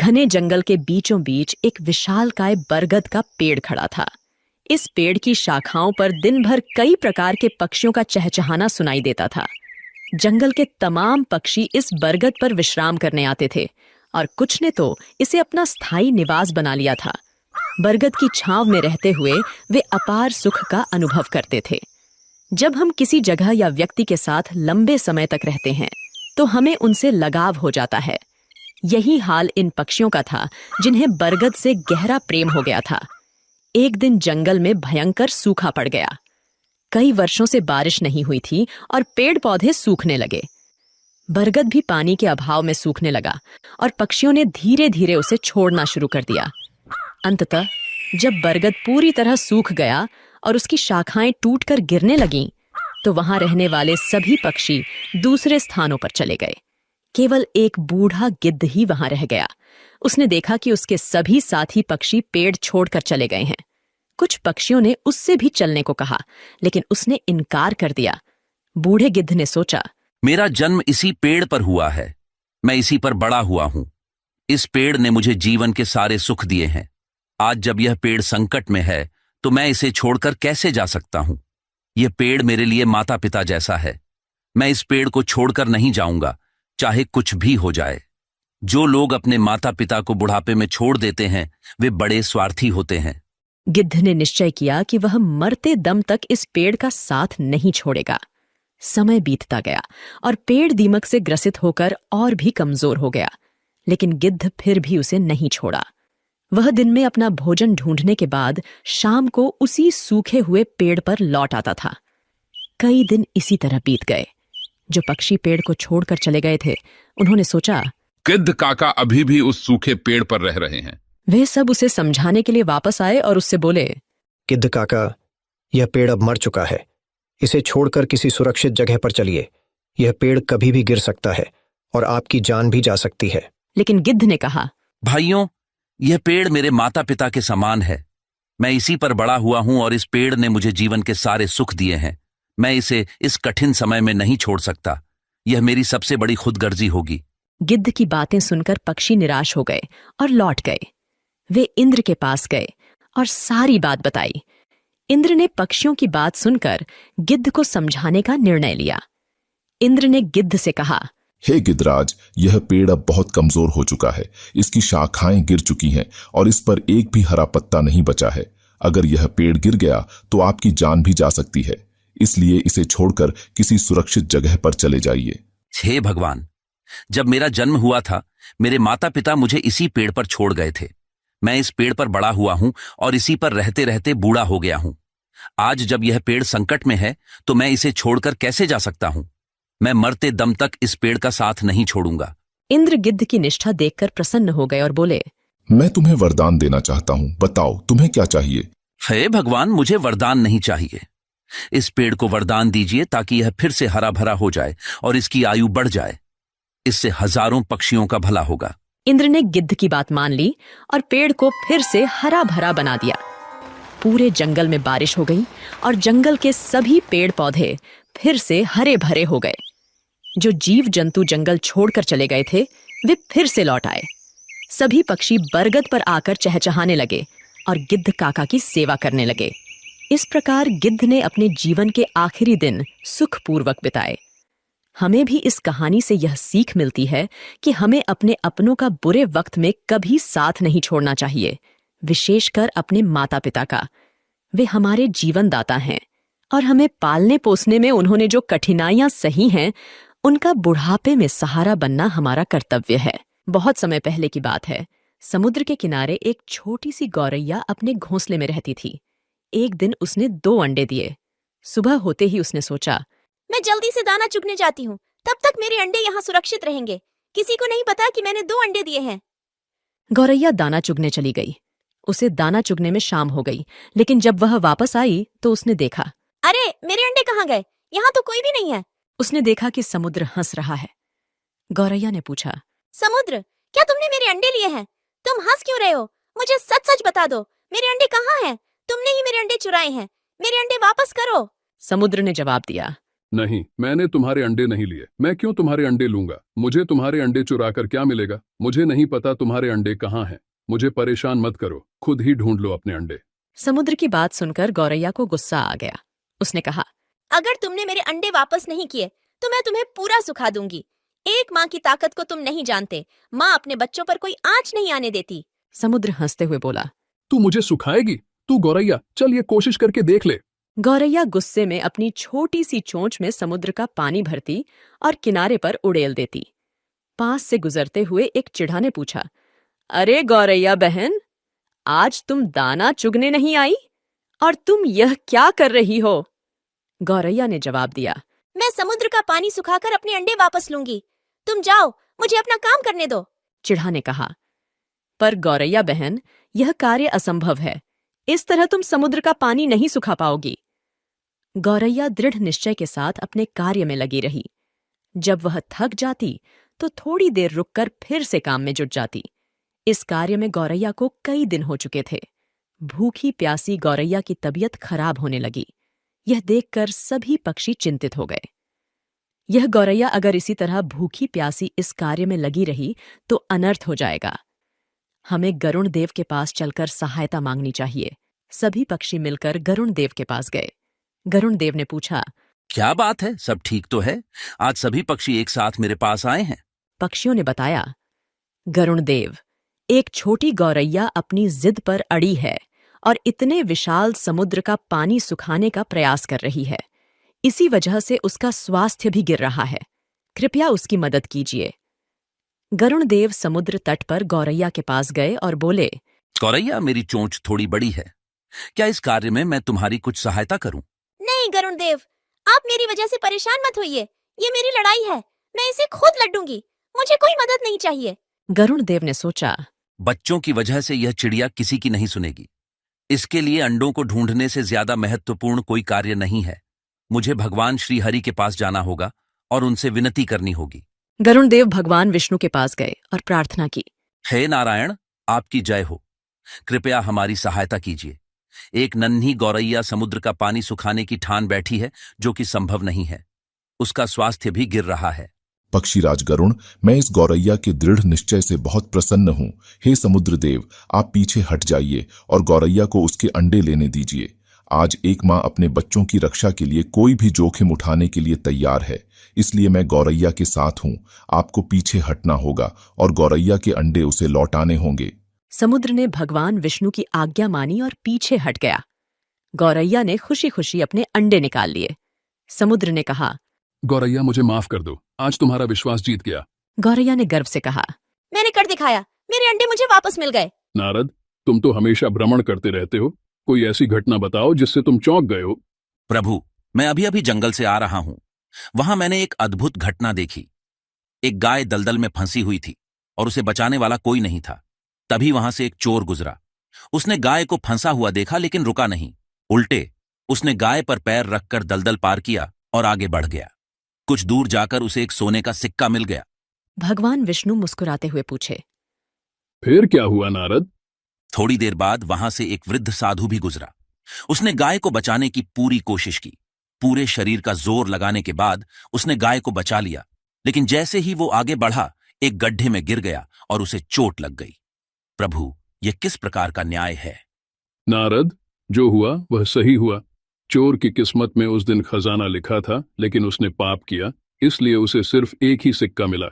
घने जंगल के बीचों बीच एक विशालकाय बरगद का पेड़ खड़ा था। इस पेड़ की शाखाओं पर दिन भर कई प्रकार के पक्षियों का चहचहाना सुनाई देता था। जंगल के तमाम पक्षी इस बरगद पर विश्राम करने आते थे और कुछ ने तो इसे अपना स्थायी निवास बना लिया था। बरगद की छांव में रहते हुए वे अपार सुख का अनुभव करते थे। जब हम किसी जगह या व्यक्ति के साथ लंबे समय तक रहते हैं तो हमें उनसे लगाव हो जाता है। यही हाल इन पक्षियों का था जिन्हें बरगद से गहरा प्रेम हो गया था। एक दिन जंगल में भयंकर सूखा पड़ गया। कई वर्षों से बारिश नहीं हुई थी और पेड़ पौधे सूखने लगे। बरगद भी पानी के अभाव में सूखने लगा और पक्षियों ने धीरे धीरे उसे छोड़ना शुरू कर दिया। अंततः जब बरगद पूरी तरह सूख गया और उसकी शाखाएं टूटकर गिरने लगीं, तो वहां रहने वाले सभी पक्षी दूसरे स्थानों पर चले गए। केवल एक बूढ़ा गिद्ध ही वहां रह गया। उसने देखा कि उसके सभी साथी पक्षी पेड़ छोड़कर चले गए हैं। कुछ पक्षियों ने उससे भी चलने को कहा, लेकिन उसने इनकार कर दिया। बूढ़े गिद्ध ने सोचा, मेरा जन्म इसी पेड़ पर हुआ है, मैं इसी पर बड़ा हुआ हूं। इस पेड़ ने मुझे जीवन के सारे सुख दिए हैं। आज जब यह पेड़ संकट में है तो मैं इसे छोड़कर कैसे जा सकता हूं? यह पेड़ मेरे लिए माता पिता जैसा है। मैं इस पेड़ को छोड़कर नहीं जाऊंगा, चाहे कुछ भी हो जाए। जो लोग अपने माता पिता को बुढ़ापे में छोड़ देते हैं वे बड़े स्वार्थी होते हैं। गिद्ध ने निश्चय किया कि वह मरते दम तक इस पेड़ का साथ नहीं छोड़ेगा। समय बीतता गया और पेड़ दीमक से ग्रसित होकर और भी कमजोर हो गया, लेकिन गिद्ध फिर भी उसे नहीं छोड़ा। वह दिन में अपना भोजन ढूंढने के बाद शाम को उसी सूखे हुए पेड़ पर लौट आता था। कई दिन इसी तरह बीत गए। जो पक्षी पेड़ को छोड़कर चले गए थे, उन्होंने सोचा, गिद्ध काका अभी भी उस सूखे पेड़ पर रह रहे हैं। वे सब उसे समझाने के लिए वापस आए और उससे बोले, गिद्ध काका, यह पेड़ अब मर चुका है। इसे छोड़कर किसी सुरक्षित जगह पर चलिए। यह पेड़ कभी भी गिर सकता है और आपकी जान भी जा सकती है। लेकिन गिद्ध ने कहा, भाइयों, यह पेड़ मेरे माता पिता के समान है। मैं इसी पर बड़ा हुआ हूं और इस पेड़ ने मुझे जीवन के सारे सुख दिए हैं। मैं इसे इस कठिन समय में नहीं छोड़ सकता। यह मेरी सबसे बड़ी खुदगर्जी होगी। गिद्ध की बातें सुनकर पक्षी निराश हो गए और लौट गए। वे इंद्र के पास गए और सारी बात बताई। इंद्र ने पक्षियों की बात सुनकर गिद्ध को समझाने का निर्णय लिया। इंद्र ने गिद्ध से कहा, हे गिद्धराज, यह पेड़ अब बहुत कमजोर हो चुका है। इसकी शाखाएं गिर चुकी हैं और इस पर एक भी हरा पत्ता नहीं बचा है। अगर यह पेड़ गिर गया तो आपकी जान भी जा सकती है। इसलिए इसे छोड़कर किसी सुरक्षित जगह पर चले जाइए। हे भगवान, जब मेरा जन्म हुआ था मेरे माता पिता मुझे इसी पेड़ पर छोड़ गए थे। मैं इस पेड़ पर बड़ा हुआ हूं और इसी पर रहते रहते बूढ़ा हो गया हूं। आज जब यह पेड़ संकट में है तो मैं इसे छोड़कर कैसे जा सकता हूं? मैं मरते दम तक इस पेड़ का साथ नहीं छोड़ूंगा। इंद्र गिद्ध की निष्ठा देखकर प्रसन्न हो गए और बोले, मैं तुम्हें वरदान देना चाहता हूं। बताओ तुम्हें क्या चाहिए? हे भगवान, मुझे वरदान नहीं चाहिए। इस पेड़ को वरदान दीजिए ताकि यह फिर से हरा भरा हो जाए और इसकी आयु बढ़ जाए। इससे हजारों पक्षियों का भला होगा। इंद्र ने गिद्ध की बात मान ली और पेड़ को फिर से हरा भरा बना दिया। पूरे जंगल में बारिश हो गई और जंगल के सभी पेड़ पौधे फिर से हरे भरे हो गए। जो जीव जंतु जंगल छोड़कर चले गए थे वे फिर से लौट आए। सभी पक्षी बरगद पर आकर चहचहाने लगे और गिद्ध काका की सेवा करने लगे। इस प्रकार गिद्ध ने अपने जीवन के आखिरी दिन सुखपूर्वक बिताए। हमें भी इस कहानी से यह सीख मिलती है कि हमें अपने अपनों का बुरे वक्त में कभी साथ नहीं छोड़ना चाहिए, विशेषकर अपने माता पिता का। वे हमारे जीवन दाता हैं और हमें पालने पोसने में उन्होंने जो कठिनाइयां सही हैं, उनका बुढ़ापे में सहारा बनना हमारा कर्तव्य है। बहुत समय पहले की बात है। समुद्र के किनारे एक छोटी सी गौरैया अपने घोंसले में रहती थी। एक दिन उसने 2 अंडे दिए। सुबह होते ही उसने सोचा, मैं जल्दी से दाना चुगने जाती हूँ, तब तक मेरे अंडे यहाँ सुरक्षित रहेंगे। किसी को नहीं पता कि मैंने 2 अंडे दिए हैं। गौरैया दाना चुगने चली गई। उसे दाना चुगने में शाम हो गई, लेकिन जब वह वापस आई तो उसने देखा, अरे मेरे अंडे कहाँ गए? यहाँ तो कोई भी नहीं है। उसने देखा कि समुद्र हंस रहा है। गौरैया ने पूछा, समुद्र, क्या तुमने मेरे अंडे लिए हैं? तुम हंस क्यों रहे हो? मुझे सच सच बता दो, मेरे अंडे कहाँ हैं? तुमने ही मेरे अंडे चुराए हैं। मेरे अंडे वापस करो। समुद्र ने जवाब दिया, नहीं, मैंने तुम्हारे अंडे नहीं लिए। मैं क्यों तुम्हारे अंडे लूंगा? मुझे तुम्हारे अंडे चुरा कर क्या मिलेगा? मुझे नहीं पता तुम्हारे अंडे कहाँ हैं। मुझे परेशान मत करो, खुद ही ढूंढ लो अपने अंडे। समुद्र की बात सुनकर गौरैया को गुस्सा आ गया। उसने कहा, अगर तुमने मेरे अंडे वापस नहीं किए तो मैं तुम्हें पूरा सुखा दूंगी। एक माँ की ताकत को तुम नहीं जानते। माँ अपने बच्चों पर कोई आंच नहीं आने देती। समुद्र हंसते हुए बोला। तू मुझे सुखाएगी? तू गौरैया, चल ये कोशिश करके देख ले। गौरैया गुस्से में अपनी छोटी सी चोंच में समुद्र का पानी भरती और किनारे पर उड़ेल देती। पास से गुजरते हुए एक चिढ़ा ने पूछा, अरे गौरैया बहन, आज तुम दाना चुगने नहीं आई? और तुम यह क्या कर रही हो? गौरैया ने जवाब दिया, मैं समुद्र का पानी सुखाकर अपने अंडे वापस लूंगी। तुम जाओ, मुझे अपना काम करने दो। चिढ़ा ने कहा, पर गौरैया बहन, यह कार्य असंभव है। इस तरह तुम समुद्र का पानी नहीं सुखा पाओगी। गौरैया दृढ़ निश्चय के साथ अपने कार्य में लगी रही। जब वह थक जाती तो थोड़ी देर रुककर फिर से काम में जुट जाती। इस कार्य में गौरैया को कई दिन हो चुके थे। भूखी प्यासी गौरैया की तबीयत खराब होने लगी। यह देखकर सभी पक्षी चिंतित हो गए। यह गौरैया अगर इसी तरह भूखी प्यासी इस कार्य में लगी रही तो अनर्थ हो जाएगा। हमें गरुण देव के पास चलकर सहायता मांगनी चाहिए। सभी पक्षी मिलकर गरुण देव के पास गए। गरुण देव ने पूछा, क्या बात है, सब ठीक तो है? आज सभी पक्षी एक साथ मेरे पास आए हैं। पक्षियों ने बताया, गरुण देव, एक छोटी गौरैया अपनी जिद पर अड़ी है और इतने विशाल समुद्र का पानी सुखाने का प्रयास कर रही है। इसी वजह से उसका स्वास्थ्य भी गिर रहा है। कृपया उसकी मदद कीजिए। गरुण देव समुद्र तट पर गौरैया के पास गए और बोले, गौरैया, मेरी चोंच थोड़ी बड़ी है। क्या इस कार्य में मैं तुम्हारी कुछ सहायता करूं? नहीं गरुण देव, आप मेरी वजह से परेशान मत होइए। ये मेरी लड़ाई है, मैं इसे खुद लड़ूंगी। मुझे कोई मदद नहीं चाहिए। गरुण देव ने सोचा, बच्चों की वजह से यह चिड़िया किसी की नहीं सुनेगी। इसके लिए अंडों को ढूंढने से ज्यादा महत्वपूर्ण कोई कार्य नहीं है। मुझे भगवान श्री हरि के पास जाना होगा और उनसे विनती करनी होगी। गरुण देव भगवान विष्णु के पास गए और प्रार्थना की, हे नारायण, आपकी जय हो। कृपया हमारी सहायता कीजिए। एक नन्ही गौरैया समुद्र का पानी सुखाने की ठान बैठी है, जो कि संभव नहीं है। उसका स्वास्थ्य भी गिर रहा है। पक्षीराज गरुण, मैं इस गौरैया के दृढ़ निश्चय से बहुत प्रसन्न हूँ। हे समुद्र देव, आप पीछे हट जाइए और गौरैया को उसके अंडे लेने दीजिए। आज एक माँ अपने बच्चों की रक्षा के लिए कोई भी जोखिम उठाने के लिए तैयार है, इसलिए मैं गौरैया के साथ हूँ। आपको पीछे हटना होगा और गौरैया के अंडे उसे लौटाने होंगे। समुद्र ने भगवान विष्णु की आज्ञा मानी और पीछे हट गया। गौरैया ने खुशी खुशी अपने अंडे निकाल लिए। समुद्र ने कहा, गौरैया, मुझे माफ कर दो, आज तुम्हारा विश्वास जीत गया। गौरैया ने गर्व से कहा, मैंने कर दिखाया, मेरे अंडे मुझे वापस मिल गए। नारद, तुम तो हमेशा भ्रमण करते रहते हो। कोई ऐसी घटना बताओ जिससे तुम चौंक गए हो। प्रभु, मैं अभी अभी जंगल से आ रहा हूं। वहां मैंने एक अद्भुत घटना देखी। एक गाय दलदल में फंसी हुई थी और उसे बचाने वाला कोई नहीं था। तभी वहां से एक चोर गुजरा। उसने गाय को फंसा हुआ देखा, लेकिन रुका नहीं। उल्टे उसने गाय पर पैर रखकर दलदल पार किया और आगे बढ़ गया। कुछ दूर जाकर उसे एक सोने का सिक्का मिल गया। भगवान विष्णु मुस्कुराते हुए पूछे, फिर क्या हुआ नारद? थोड़ी देर बाद वहां से एक वृद्ध साधु भी गुजरा। उसने गाय को बचाने की पूरी कोशिश की। पूरे शरीर का जोर लगाने के बाद उसने गाय को बचा लिया, लेकिन जैसे ही वो आगे बढ़ा, एक गड्ढे में गिर गया और उसे चोट लग गई। प्रभु, यह किस प्रकार का न्याय है? नारद, जो हुआ वह सही हुआ। चोर की किस्मत में उस दिन खजाना लिखा था, लेकिन उसने पाप किया, इसलिए उसे सिर्फ एक ही सिक्का मिला।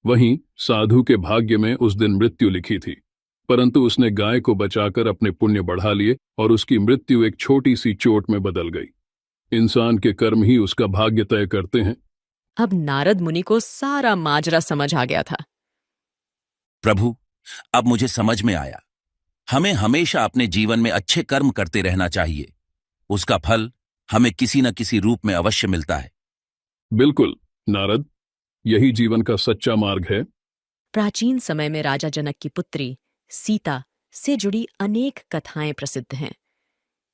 वहीं साधु के भाग्य में उस दिन मृत्यु लिखी थी, परंतु उसने गाय को बचाकर अपने पुण्य बढ़ा लिए और उसकी मृत्यु एक छोटी सी चोट में बदल गई। इंसान के कर्म ही उसका भाग्य तय करते हैं। अब नारद मुनि को सारा माजरा समझ आ गया था। प्रभु, अब मुझे समझ में आया। हमें हमेशा अपने जीवन में अच्छे कर्म करते रहना चाहिए। उसका फल हमें किसी न किसी रूप में अवश्य मिलता है। बिल्कुल नारद, यही जीवन का सच्चा मार्ग है। प्राचीन समय में राजा जनक की पुत्री सीता से जुड़ी अनेक कथाएं प्रसिद्ध हैं।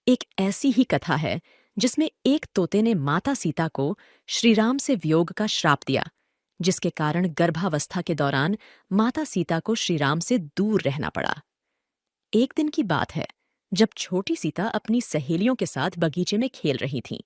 एक ऐसी ही कथा है जिसमें एक तोते ने माता सीता को श्रीराम से वियोग का श्राप दिया, जिसके कारण गर्भावस्था के दौरान माता सीता को श्रीराम से दूर रहना पड़ा। एक दिन की बात है, जब छोटी सीता अपनी सहेलियों के साथ बगीचे में खेल रही थीं।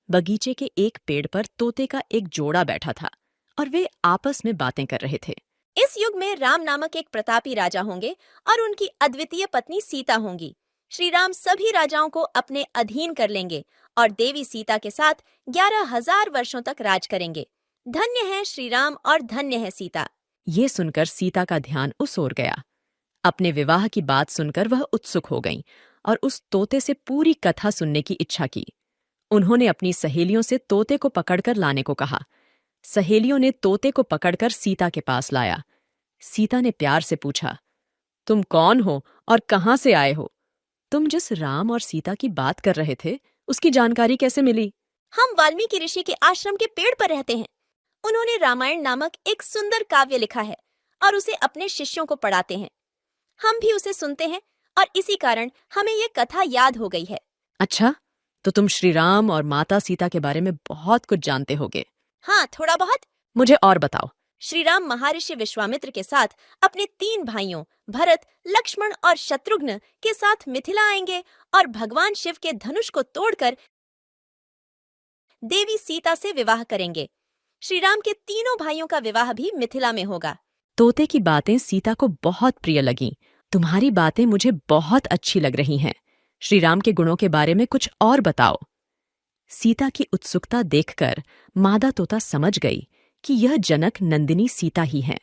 बगीचे के एक पेड़ पर तोते का एक जोड़ा बैठा था और वे आपस में बातें कर रहे थे। इस युग में राम नामक एक प्रतापी राजा होंगे और उनकी अद्वितीय पत्नी सीता होंगी। श्री राम सभी राजाओं को अपने अधीन कर लेंगे और देवी सीता के साथ 11,000 वर्षों तक राज करेंगे। धन्य है श्री राम और धन्य है सीता। ये सुनकर सीता का ध्यान उस ओर गया। अपने विवाह की बात सुनकर वह उत्सुक हो गईं और उस तोते से पूरी कथा सुनने की इच्छा की। उन्होंने अपनी सहेलियों से तोते को पकड़कर लाने को कहा। सहेलियों ने तोते को पकड़कर सीता के पास लाया। सीता ने प्यार से पूछा, तुम कौन हो और कहाँ से आए हो? तुम जिस राम और सीता की बात कर रहे थे उसकी जानकारी कैसे मिली? हम वाल्मीकि ऋषि के आश्रम के पेड़ पर रहते हैं। उन्होंने रामायण नामक एक सुंदर काव्य लिखा है और उसे अपने शिष्यों को पढ़ाते हैं। हम भी उसे सुनते हैं और इसी कारण हमें ये कथा याद हो गई है। अच्छा, तो तुम श्री राम और माता सीता के बारे में बहुत कुछ जानते होगे। हाँ, थोड़ा बहुत। मुझे और बताओ। श्री राम महर्षि विश्वामित्र के साथ अपने 3 भाइयों भरत, लक्ष्मण और शत्रुघ्न के साथ मिथिला आएंगे और भगवान शिव के धनुष को तोड़कर देवी सीता से विवाह करेंगे। श्री राम के तीनों भाइयों का विवाह भी मिथिला में होगा। तोते की बातें सीता को बहुत प्रिय लगीं। तुम्हारी बातें मुझे बहुत अच्छी लग रही हैं। श्री राम के गुणों के बारे में कुछ और बताओ। सीता की उत्सुकता देखकर मादा तोता समझ गई कि यह जनक नंदिनी सीता ही हैं।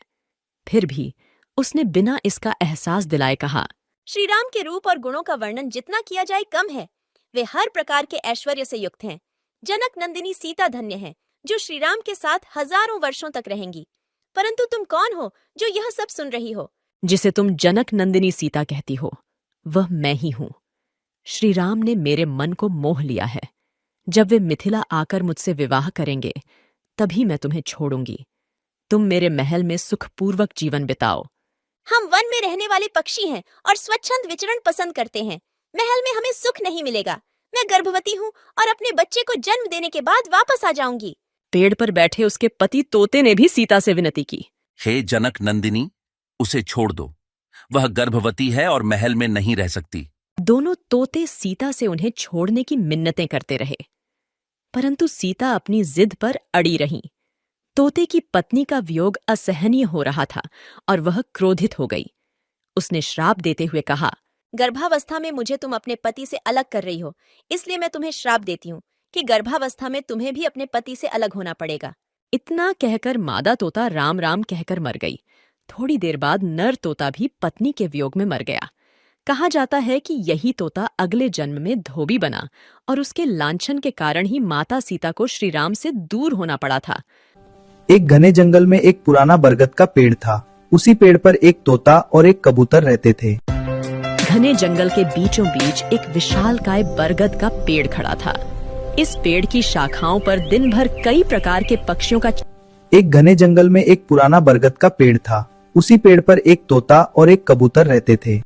फिर भी उसने बिना इसका एहसास दिलाए कहा, श्री राम के रूप और गुणों का वर्णन जितना किया जाए कम है। वे हर प्रकार के ऐश्वर्य से युक्त हैं। जनक नंदिनी सीता धन्य है जो श्री राम के साथ हजारों वर्षों तक रहेंगी। परंतु तुम कौन हो जो यह सब सुन रही हो? जिसे तुम जनक नंदिनी सीता कहती हो वह मैं ही हूं। श्री राम ने मेरे मन को मोह लिया है। जब वे मिथिला आकर मुझसे विवाह करेंगे तभी मैं तुम्हें छोड़ूंगी। तुम मेरे महल में सुखपूर्वक जीवन बिताओ। हम वन में रहने वाले पक्षी हैं और स्वच्छंद विचरण पसंद करते हैं। महल में हमें सुख नहीं मिलेगा। मैं गर्भवती हूँ और अपने बच्चे को जन्म देने के बाद वापस आ जाऊंगी। पेड़ पर बैठे उसके पति तोते ने भी सीता से विनती की, हे जनक नंदिनी, उसे छोड़ दो। वह गर्भवती है और महल में नहीं रह सकती। दोनों तोते सीता से उन्हें छोड़ने की मिन्नतें करते रहे, परंतु सीता अपनी जिद पर अड़ी रहीं। तोते की पत्नी का वियोग असहनीय हो रहा था और वह क्रोधित हो गई। उसने श्राप देते हुए कहा, गर्भावस्था में मुझे तुम अपने पति से अलग कर रही हो, इसलिए मैं तुम्हें श्राप देती हूँ कि गर्भावस्था में तुम्हें भी अपने पति से अलग होना पड़ेगा। इतना कहकर मादा तोता राम राम कहकर मर गई। थोड़ी देर बाद नर तोता भी पत्नी के वियोग में मर गया। कहा जाता है कि यही तोता अगले जन्म में धोबी बना और उसके लांछन के कारण ही माता सीता को श्री राम से दूर होना पड़ा था। एक घने जंगल में एक पुराना बरगद का पेड़ था। उसी पेड़ पर एक तोता और एक कबूतर रहते थे। घने जंगल के बीचों बीच एक विशालकाय बरगद का पेड़ खड़ा था। इस पेड़ की शाखाओं पर दिन भर कई प्रकार के पक्षियों का एक घने जंगल में एक पुराना बरगद का पेड़ था। उसी पेड़ पर एक तोता और एक कबूतर रहते थे।